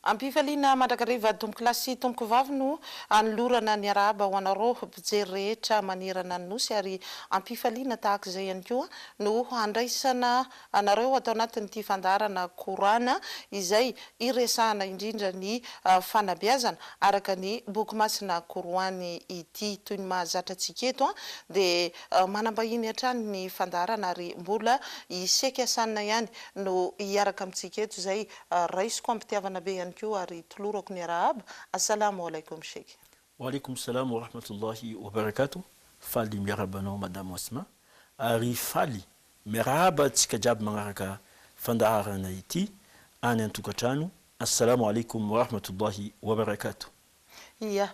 Ampifaliana mandrakariva tompo klasy tompo vavy no anolorana ny araba ho anareo mpijery rehetra manerana ny nosy ary ampifaliana tahaka izay ihany koa no handraisana anareo atao anatin'ity fandarana korana izay iresahana indrindra ny fanabeazana araka ny boky masina koroany ity toy ny mahazatra antsika eto dia manambahiny hatrany ny fandarana ary mbola iseka sanina ihany no hiaraka amintsika eto izay raisiko ampitiavana be ihany koa ary tolorako ny arahaba. Assalamu alaikum Sheikh. Wa alaikum salam wa rahmatullahi wa barakatuh. Fali miarabanao madame Asma ary faly miaraba tsika jiaby magnaraka fandaharana ity any an-tokatrano. Assalamu alaikum wa rahmatullahi wa barakatuh. Ia,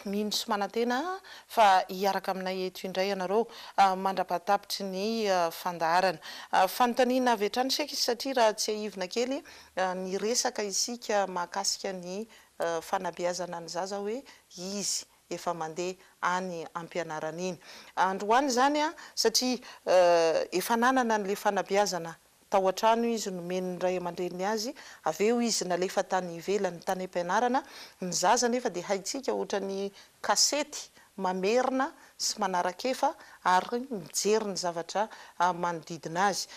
mino sy manantena fa hiaraka aminay eto indray ianareo mandrapatapitry ny fandaharana. Fanontaniana avy hatrany Sheikh satria raha tsy aivina kely ny resaka isika mahakasika ny fanabeazana ny zaza hoe izy efa mandeha any ampianarana iny. Androany zany satria efa nanana an'le fanabeazana tao an-trano izy nomeny ny ray aman-dreniny azy, avy eo izy nalefa tany ivelany tany ampianarana, ny zaza nefa dia haitsika ohatra ny kasety mamerina sy manarakefa ary mijery ny zavatra manodidina azy.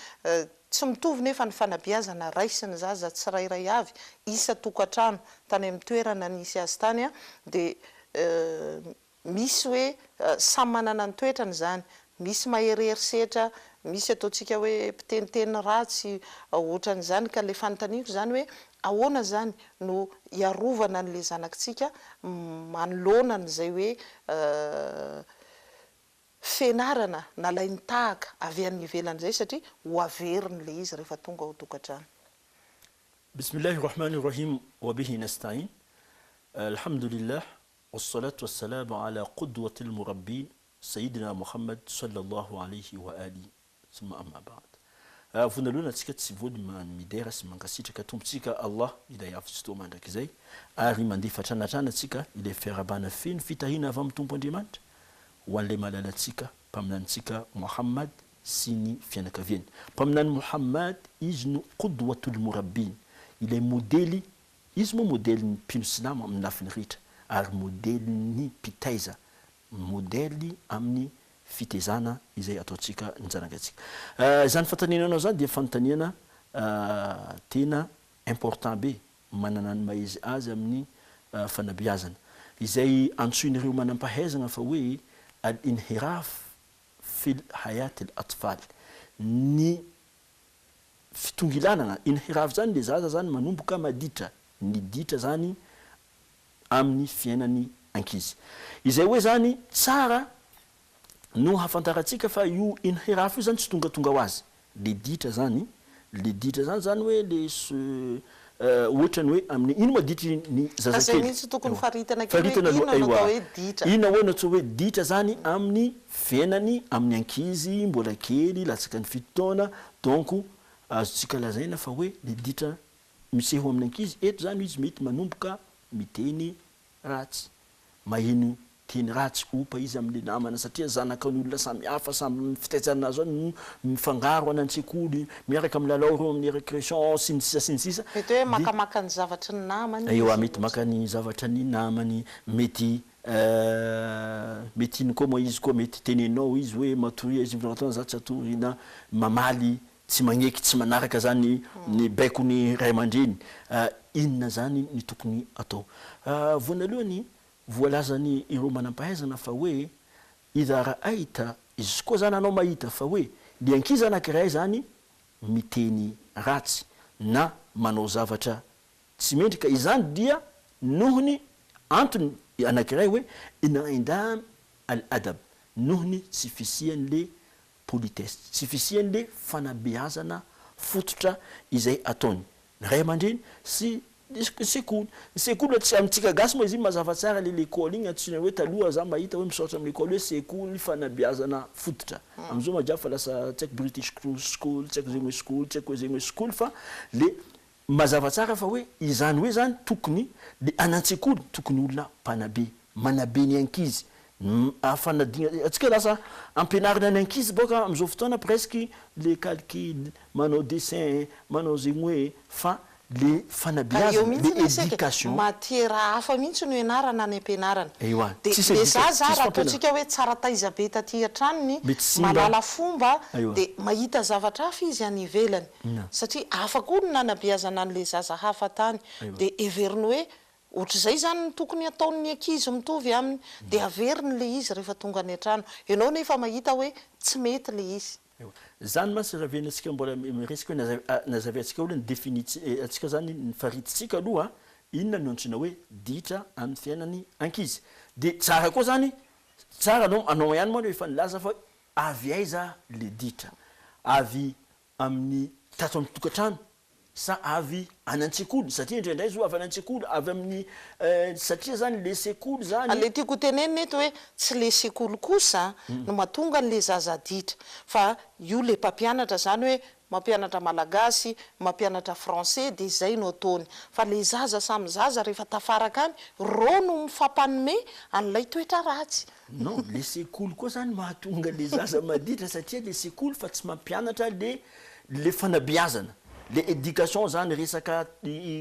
Tsy mitovy nefa ny fanabeazana raisy ny zaza tsirairay avy isa tokantrano tany amin'ny toerana nisy azy tany dia misy hoe samy manana ny toetrany zany, misy maherery setra, misy ataontsika hoe mpiteniteny ratsy ohatran'izany ka le fanontaniako zany hoe ahoana zany no iarovana n'le zanakitsika manoloana n'izay hoe fianarana nalainy tahaka avy amin'ny ivelan'izay satria ho averiny le izy rehefa tonga ao tokantrano. Bismillahirrahmanirrahim wa bihi nasta'in. Alhamdulillah wassalatu wassalamu ala qudwatil murabbin Sayyidina Muhammad sallallahu alayhi wa alihi summa amma ba'd. Vonalohana atsika tsy vody midera sy mankasitraka tompontsika Allah ilay avy mandrakizay ary mandefa tranatranatsika ilay fiarabana feno fitahina avy amin'ny tompo Andriamanitra ho an'ilay malalatsika mpaminantsika Muhammad sy ny fianakaviany. Mpaminany Muhammad izy no qudwatul murabbin, ilay modely, izy moa modelin'ny mpino silamo amin'ny lafiny rehetra ary modelin'ny mpitaiza, modely amin'ny fitezana izay ataontsika ny zanakatsika. Zany fanontanianao zany dia fanontaniana tena important be manana ny maizy azy amin'ny fanabeazana izay antsoin'ireo manam-pahaizana fa hoe al-inhiraf fil hayat al-atfal, ny fitongilanana. Inhiraf zany le zaza zany manomboka maditra, ny ditra zany amin'ny fiainany ankizy. Izay hoe zany tsara no hafantarantsika fa io inhiraf io zany tsy tongatonga ho azy. Le ditra zany zany hoe le ohatrany hoe amin'ny ino maditry ny zazakely. Ina hoe natsoa hoe ditra zany amin'ny fiainany amin'ny ankizy mbola kely latsaka ny fito taona. Donc azotsika lazaina fa hoe le ditra miseho amin'ny ankizy eto zany izy mety manomboka miteny ratsy, maheno teny ratsy opa izy amin'ny namana satria zanakan'olona samy hafa samy fitaizana azy no mifangaro any an-tsekoly miaraka amin'ny lalao reo amin'ny récréation sy ny sisa. Mety hoe makamaka ny zavatra ny namany. Eo mety maka ny zavatra ny namany, mety iny koa moa izy koa mety tenenao izy hoe matoria izy mivatana za tsy atorina mamaly tsy magneky tsy manaraka zany ny baiko ny ray aman-dreny. Inona zany ny tokony atao? Voanalohany voalazany ireo manam-pahaizana fa hoe idha ra'aita, izy koa zany anao mahita fa hoe le ankizy anankiray zany miteny ratsy na manao zavatra tsy mendrika, izany dia nohony antony anankiray hoe in'indam al-adab, nohony tsy fisian'le politesse, tsy fisian'le fanabeazana fototra izay ataony ray aman-dreny sy sekoly. Sekoly tsy amintsika gasy moa izy mazava tsara le l'école igny antsoina hoe taloha za mahita hoe misaotra amin'ny l'école hoe sekoly fanabeazana fototra. Amizao majabo fa lasa tsy haiko British school, tsy haiko zegny hoe school, tsy haiko zegny hoe school fa le mazava tsara fa hoe izany hoe zany tokony le anan-tsekoly tokony olona mpanabe, manabe ny ankizy. Afanadina atsika lasa ampianarana ny ankizy boka amizao fotoana presque le calcul, manao dessin, manao zegny hoe fa le fanabeazana le éducation matiera hafa mihitsy no ianarana any ampianarana eoa de le zaza raha ataontsika hoe tsara taizabe taty an-tranony malala fomba de mahita zavatra hafa izy any ivelany satria afaka o ny nanabeazana an'le zaza hafa tany de everiny hoe ohatr'izay zany ny tokony ataon'ny ankizy mitovy aminy de averiny le izy rehefa tonga any an-trano ianao nefa mahita hoe tsy mety le izy zany masy ravena atsika mbola miresaka hoe nazaviantsika olo ny définit atsika zany ny farititsika aloha inona no antsina hoe ditra amin'ny fiainany ankizy de tsara koa zany tsara anao ihany moa efa nilaza fa avy aiza le ditra avy amin'ny tato amin'ny tokantrano sa avy anantsekolo satria indraindray zo avy anantsekolo avy amin'ny satria zany le sekolo zany le tiako teneny mety hoe tsy le sekolo kosa no mahatonga n'le zaza ditra fa io le mpampianatra zany hoe mampianatra malagasy mampianatra français de zay no ataony fa le zaza samy zaza rehefa tafaraka any ro no mifampanome an'ilay toetra ratsy non le sekolo koa zany mahatonga le zaza maditra satria le sekolo fa tsy mampianatra le fanabeazana le éducation zany resaka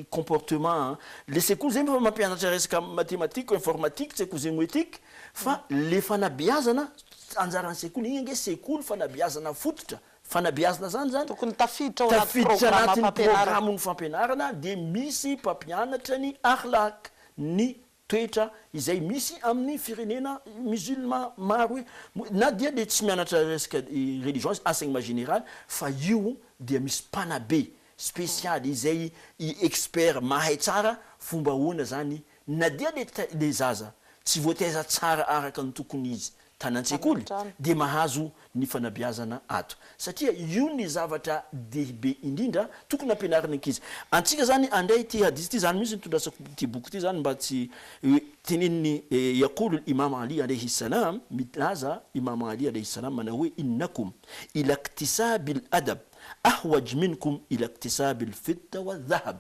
comportement le sekoly zay fa mampianatra resaka mathématique informatique tsy haiko zegny éthique fa le fanabeazana anjaran'ny sekoly igny nge sekoly fanabeazana fototra fanabeazana zany tokony tafiditra anatin'ny programme ny fampianarana de misy mpampianatra ny akhlak ny toetra izay misy amin'ny firenena musulman maro na dia le tsy mianatra resaka religion enseignement général fa io dia misy mpanabe spécial izay expert mahay tsara fomba hoana zany na dia le zaza tsy voataiza tsara araka ny tokony izy tanantsekoly de mahazo ny fanabeazana ato satria io ny zavatra dehibe indrindra tokony ampianarana ankizy antsika zany andray ty hadisy ty zany misy nitondrasako ty boky ty zany mba tsy teneniny yaqulu imam Ali alayhi salam milaza imam Ali alayhi salam mana hoe innakum ila iktisabi al-adab ahwaj minkum ila iktisabi al-fidda wa-dhahab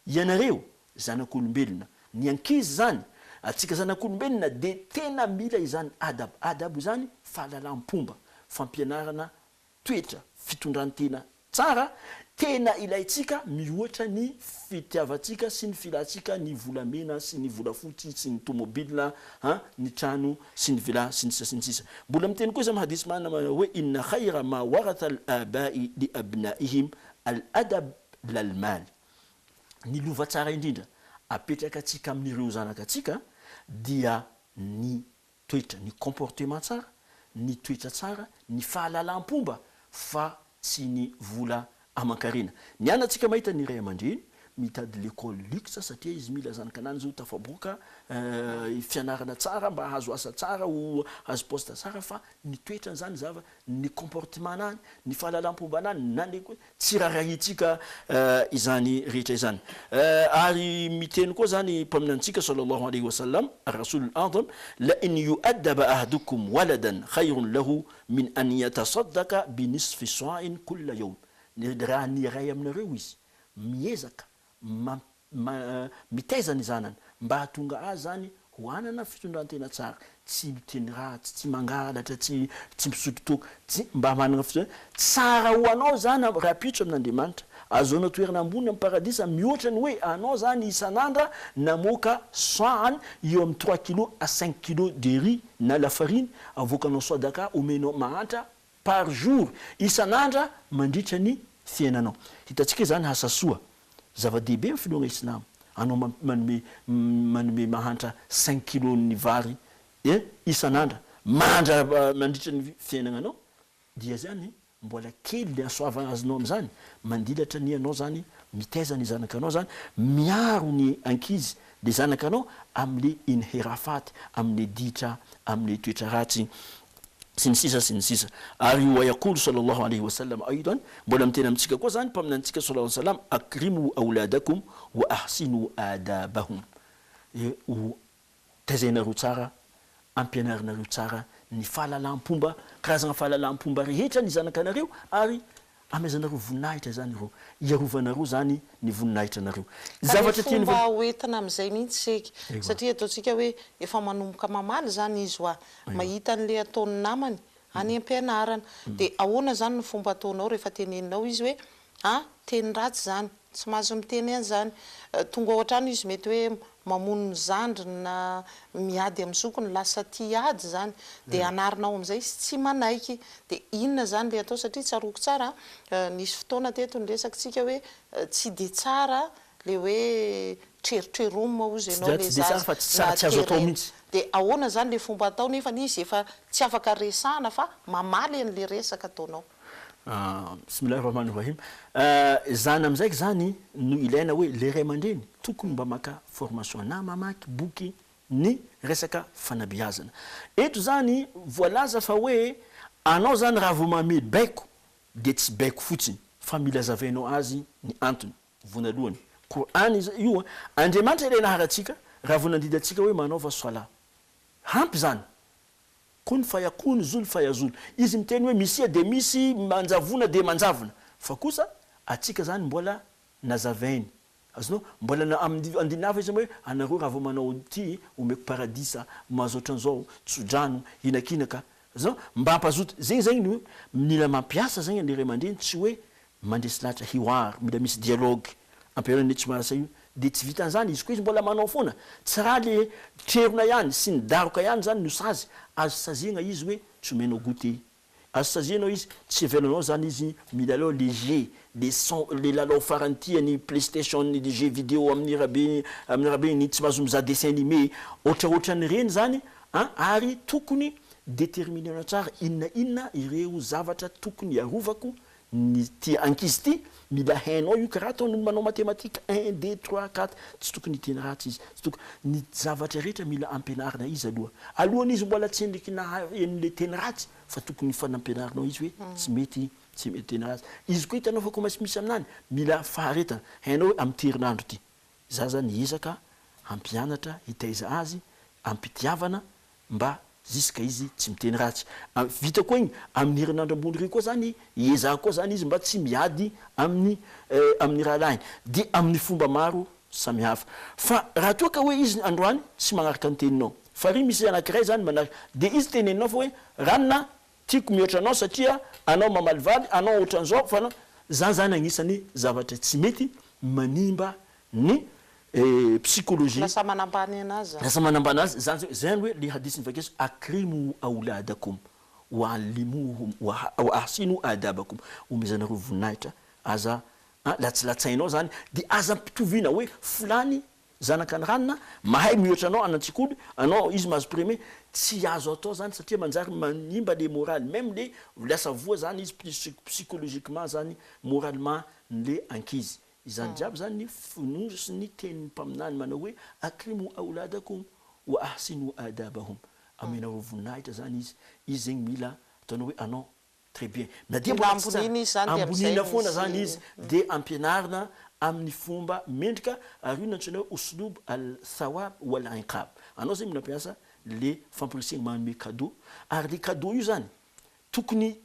ianareo zanak'olombelona ny ankizy zany atsika zanak'olombelona de tena mila izany adab zany fahalalam-pomba fampianarana toetra fitondrantena tsara tena ilaitsika mihoatra ny fitiavatsika sy ny filatsika ny volamena sy ny volafotsy sy ny tomobile ny trano sy ny vila sy ny sisa mbola miteny koa izy amin'ny hadisy manana hoe inna khayra ma waratha al-aba'i li abnaihim al-adab lal-mal ny lova tsara indrindra apetraka atsika amin'ireo zanakatsika dia ny toetra ny comportement tsara ny toetra tsara ny fahalalam-pomba fa tsy ny vola aman-karena ny anatsika mahita ny ray aman-dreny mitady l'école luxe satria izy mila zanakanany zao tafaboaka fianarana tsara mba hazo asa tsara o hazo poste tsara fa ny toetrany zany zava ny comportement nany ny fahalalam-pomba nany na le tsy rahahitsika izany rehetra izany ary miteny koa zany mpaminantsika sallallahu alayhi wa sallam rasul al-azam la in yu'addaba ahadukum waladan khayrun lahu min an yatasaddaka bi nisfi sa'in kulla yawm raha ny ray aminareo izy miezaka mitaizany zanany mba hatonga azy zany hoanana fitondrantena tsara tsy miteny ratsy tsy mangalatra tsy misotro tsy mba manana fitondrantena tsara ho anao zany rapitro amin'Andriamanitra azonao toerana ambony amin'ny paradisa mihoatrany hoe anao zany isan'andra namoaka sa'an eo amin'ny 3 kg à 5 kg de riz na lafarine avoakanao sadaka omenao mahantra par jour isan'andra mandritra ny fiainanao hitantsika zany hasasoa zava-dehibe amin'ny finoana islam anao manome mahantra 5 kg ny vary isan'andra mandra mandritra ny fiainananao dia zany mbola kely le asoavana azonao am'zany mandilatra ny anao zany mitaiza ny zanakanao zany miaro ny ankizy le zanakanao amin'le inhirafat amin'le ditra amin'le toetra ratsy sy ny sisa ary wa yaqulu sallallahu alayhi wa sallam aidan mbola mitena amitsika koa zany mpaminantsika sallallahu alayhi wa sallam akrimu auladakum wa ahsinu adabahum taizainareo tsara ampianarinareo tsara ny fahalalam-pomba karazana fahalalam-pomba rehetra ny zanakanareo ary amezanareo voninahitra zany ireo iarovanareo zany ny voninahitra nareo zavatra tiany hoentina amin'izay mihitsy seky satria ataontsika hoe efa manomboka mamaly zany izy hoa mahita an'le ataony namany any ampianarana de ahoana zany ny fomba ataonao rehefa teneninao izy hoe teny ratsy zany tsy mahazo miteny any zany tonga ao an-trano izy mety hoe mamono ny zandriny na miady amin'ny zokony lasa ty ady zany de anarinao am'izay izy tsy manaiky de inona zany le atao satria tsaroko tsara nisy fotoana teto ny resakytsika hoe tsy de tsara le hoe treritreromo ozy ianao le zazy de ahoana zany le fomba atao nefa izy efa tsy afaka resahana fa mamaly an'le resaka ataonao bismillahi rahmani rahim zany am'zaiky zany no ilaina hoe le ray aman-dreny tokony mba maka formation na mamaky boky ny resaka fanabeazana eto zany voalaza fa hoe anao zany raha vo mamely baiko de tsy baiko fotsiny fa mila zavainao azy ny antony vonalohany Qur'an io Andriamanitra ilay naharatsika raha vo nandida atsika hoe manaova sola hampy zany kun fayakun zul fayazul izy miteny hoe misy de misy manjavona de manjavona fa kosa atsika zany mbola nazavainy azonao mbola andinafa izy hoe anareo raha vo manao ty omeko paradisa mazotran'zao tsodrano inakinaka azonao mba ampazoto zegny mila mampiasa zegny le ray aman-dreny tsy hoe mandresy lahatra hiwar mila misy dialogue ampiarahany tsy marasa io de tsy vitan'zany izy koa izy mbola manao foana tsy raha le trerona ihany sy ny daroka ihany zany no sazy azo saziana izy hoe tsy omenao goûter azo sazianao izy tsy avelanao zany izy mila alao les jeux les sons le lalao farany tiany PlayStation les jeux vidéo amin'ny rabe ny tsy mahazo mizaha dessin animé ohatraohatrany reny zany ary tokony déterminena tsara inona ireo zavatra tokony arovako ny ty ankizy ty mila hainao io karaha ataon'olo manao mathématique 1 2 3 4 tsy tokony tena ratsy izy tsy tokony ny zavatra rehetra mila ampianarina izy alohan'izy mbola tsy endriky na en'le tena ratsy fa tokony fanampianarinao izy hoe tsy mety tena ratsy izy koa hitanao fa koa misy aminany mila faharetana hainao hoe amin'ny terinandro ty za zany ezaka ampianatra hitaiza azy ampitiavana mba ziska izy tsy miteny ratsy vita koa igny amin'ny herinandro ambony ry koa zany ezah koa zany izy mba tsy miady amin'ny raha lahiny de amin'ny fomba maro samihafa fa raha toa ka hoe izy androany tsy manaraka ny teninao fa ry misy anankiray zany manaraka de izy teneninao fa hoe ranona tiako mihoatra anao satria anao mamalivaly anao ohatran'zao fa zany agnisan'ny zavatra tsy mety manimba ny psychologie lasa manambany anazy zany hoe le hadisiny vakeso akrimu auladakum wa alimuhum wa ahsinu adabakum omezanareo voninahitra aza latsainao zany de aza mpitovina hoe fulany zanaka ny ranona mahay mihoatra anao anantsikolo anao izy mahazo premier tsy azo atao zany satria manjary manimba le moraly même le lasa voa zany izy psychologiquement zany moralement le ankizy izany jiaby zany fonosy ny tenin'ny mpaminany manao hoe akrimu auladakum wa ahsinu adabahum amenareo voninahitra zany izy zegny mila ataonao hoe anao très bien na de ambonina foana zany izy de ampianarina amin'ny fomba mendrika ary io nantsona hoe uslub al thawab wal inqab anao zegny minampiasa le fampirisegny manome cadeau ary le cadeau io zany tokony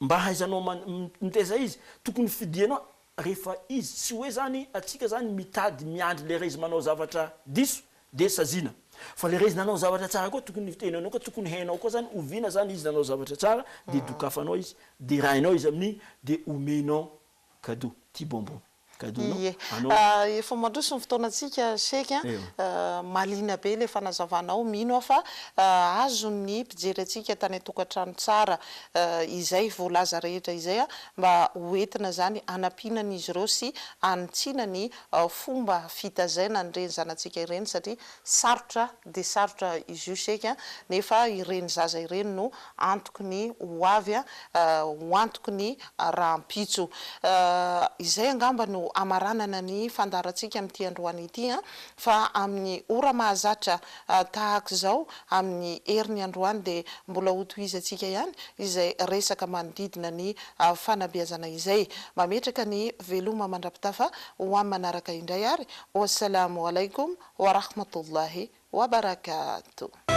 mba haizanao miteza izy tokony fidianao rehefa izy tsy hoe zany atsika zany mitady miandry le izy manao zavatra diso de sazina fa le izy nanao zavatra tsara koa tokony tenanao koa tokony hainao koa zany ovina zany izy nanao zavatra tsara de dokafanao izy de rahinao izy amin'igny de omenao cadeau ty bonbon efa mandroso ny fotoanatsika seky malina be le fanazavanao mino fa azo ny mpijery atsika tany atokantrano tsara izay voalaza rehetra izay mba hoentina zany anampinan'izy ireo sy anitsina ny fomba fitazaina nyreny zanatsika ireny satria sarotra de sarotra izy io seky nefa ireny zaza ireny no antoky ny hoavy hoantoky ny rahampitso izay angamba no amaranana ny fandarantsika amin'ity androany ity fa amin'ny ora mahazatra tahaka zao amin'ny heriny androany de mbola hotoizatsika ihany izay resaka manodidina ny fanabeazana izay mametraka ny veloma mandrapitafa ho amin'ny manaraka indray ary wassalamu alaikum wa rahmatullahi wa barakatuh